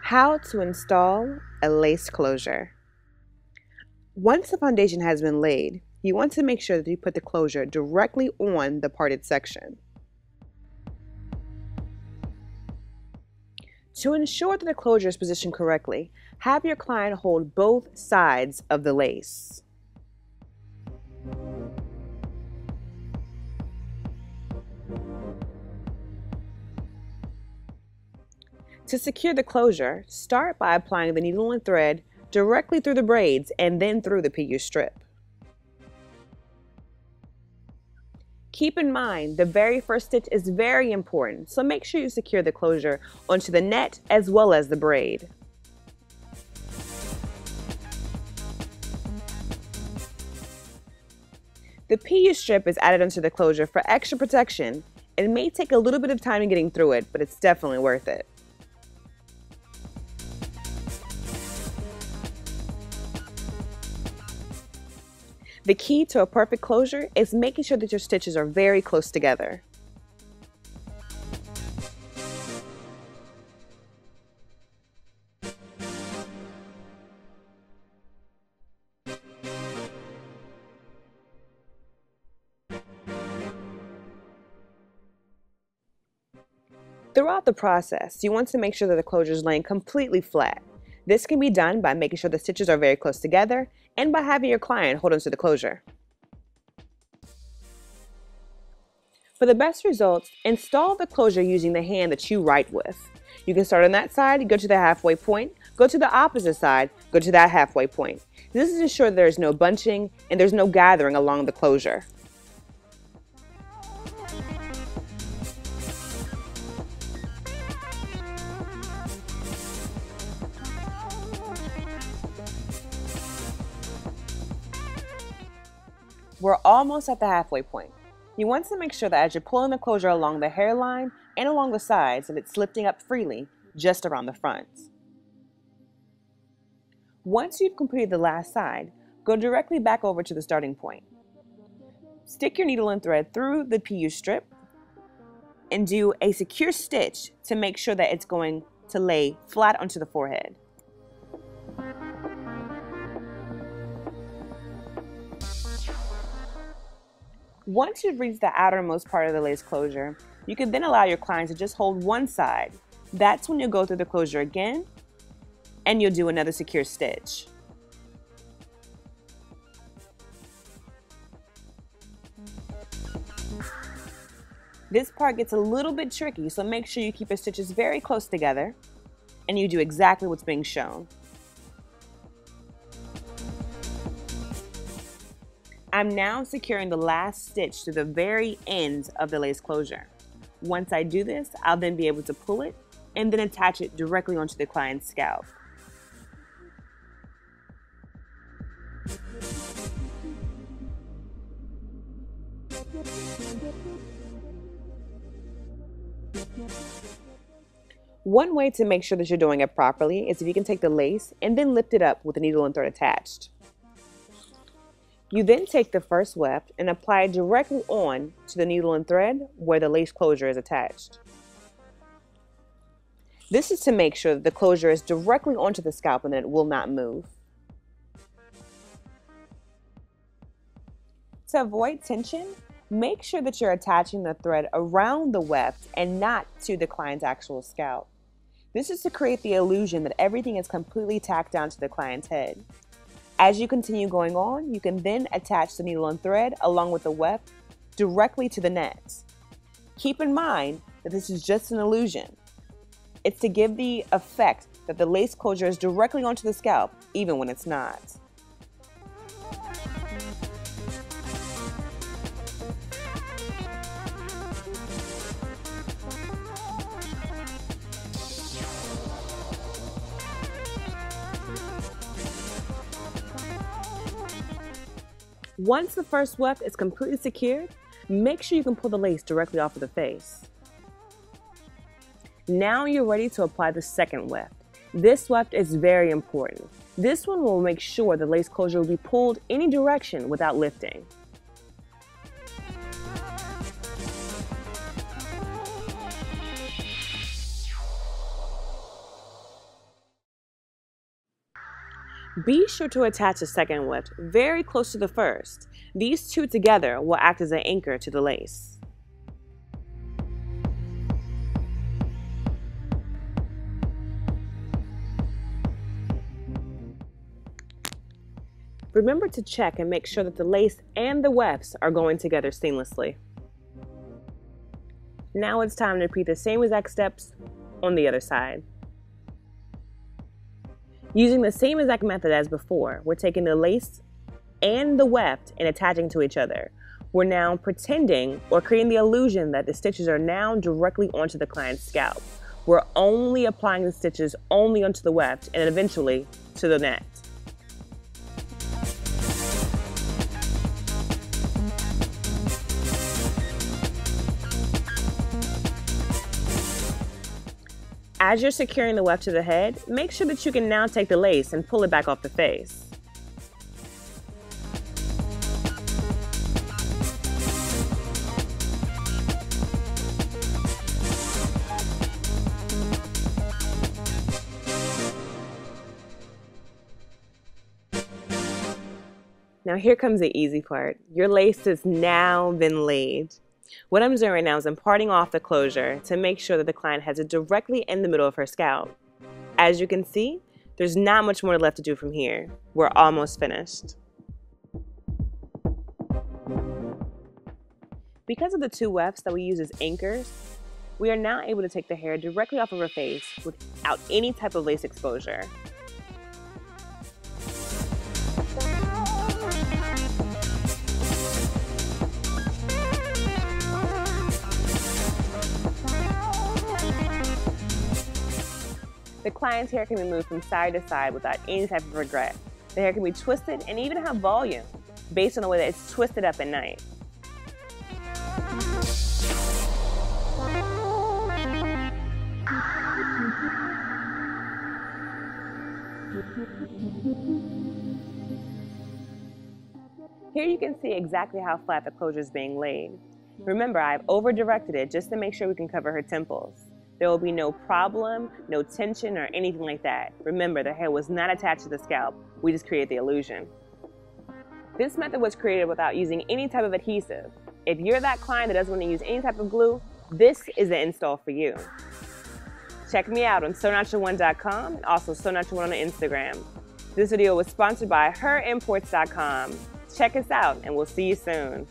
How to install a lace closure. Once the foundation has been laid, you want to make sure that you put the closure directly on the parted section. To ensure that the closure is positioned correctly, have your client hold both sides of the lace. To secure the closure, start by applying the needle and thread directly through the braids and then through the PU strip. Keep in mind, the very first stitch is very important, so make sure you secure the closure onto the net as well as the braid. The PU strip is added onto the closure for extra protection. It may take a little bit of time in getting through it, but it's definitely worth it. The key to a perfect closure is making sure that your stitches are very close together. Throughout the process, you want to make sure that the closure is laying completely flat. This can be done by making sure the stitches are very close together and by having your client hold onto the closure. For the best results, install the closure using the hand that you write with. You can start on that side, go to the halfway point, go to the opposite side, go to that halfway point. This is to ensure there is no bunching and there's no gathering along the closure. We're almost at the halfway point. You want to make sure that as you're pulling the closure along the hairline and along the sides, that it's lifting up freely just around the front. Once you've completed the last side, go directly back over to the starting point. Stick your needle and thread through the PU strip and do a secure stitch to make sure that it's going to lay flat onto the forehead. Once you've reached the outermost part of the lace closure, you can then allow your client to just hold one side. That's when you'll go through the closure again and you'll do another secure stitch. This part gets a little bit tricky, so make sure you keep your stitches very close together and you do exactly what's being shown. I'm now securing the last stitch to the very end of the lace closure. Once I do this, I'll then be able to pull it and then attach it directly onto the client's scalp. One way to make sure that you're doing it properly is if you can take the lace and then lift it up with the needle and thread attached. You then take the first weft and apply it directly on to the needle and thread where the lace closure is attached. This is to make sure that the closure is directly onto the scalp and that it will not move. To avoid tension, make sure that you're attaching the thread around the weft and not to the client's actual scalp. This is to create the illusion that everything is completely tacked down to the client's head. As you continue going on, you can then attach the needle and thread along with the weft directly to the net. Keep in mind that this is just an illusion. It's to give the effect that the lace closure is directly onto the scalp, even when it's not. Once the first weft is completely secured, make sure you can pull the lace directly off of the face. Now you're ready to apply the second weft. This weft is very important. This one will make sure the lace closure will be pulled any direction without lifting. Be sure to attach the second weft very close to the first. These two together will act as an anchor to the lace. Remember to check and make sure that the lace and the wefts are going together seamlessly. Now it's time to repeat the same exact steps on the other side. Using the same exact method as before, we're taking the lace and the weft and attaching to each other. We're now pretending or creating the illusion that the stitches are now directly onto the client's scalp. We're only applying the stitches only onto the weft and eventually to the net. As you're securing the weft to the head, make sure that you can now take the lace and pull it back off the face. Now here comes the easy part. Your lace has now been laid. What I'm doing right now is I'm parting off the closure to make sure that the client has it directly in the middle of her scalp. As you can see, there's not much more left to do from here. We're almost finished. Because of the two wefts that we use as anchors, we are now able to take the hair directly off of her face without any type of lace exposure. The client's hair can be moved from side to side without any type of regret. The hair can be twisted and even have volume based on the way that it's twisted up at night. Here you can see exactly how flat the closure is being laid. Remember, I've over-directed it just to make sure we can cover her temples. There will be no problem, no tension, or anything like that. Remember, the hair was not attached to the scalp. We just created the illusion. This method was created without using any type of adhesive. If you're that client that doesn't want to use any type of glue, this is the install for you. Check me out on SewNaturalOne.com and also SewNaturalOne on Instagram. This video was sponsored by HerImports.com. Check us out and we'll see you soon.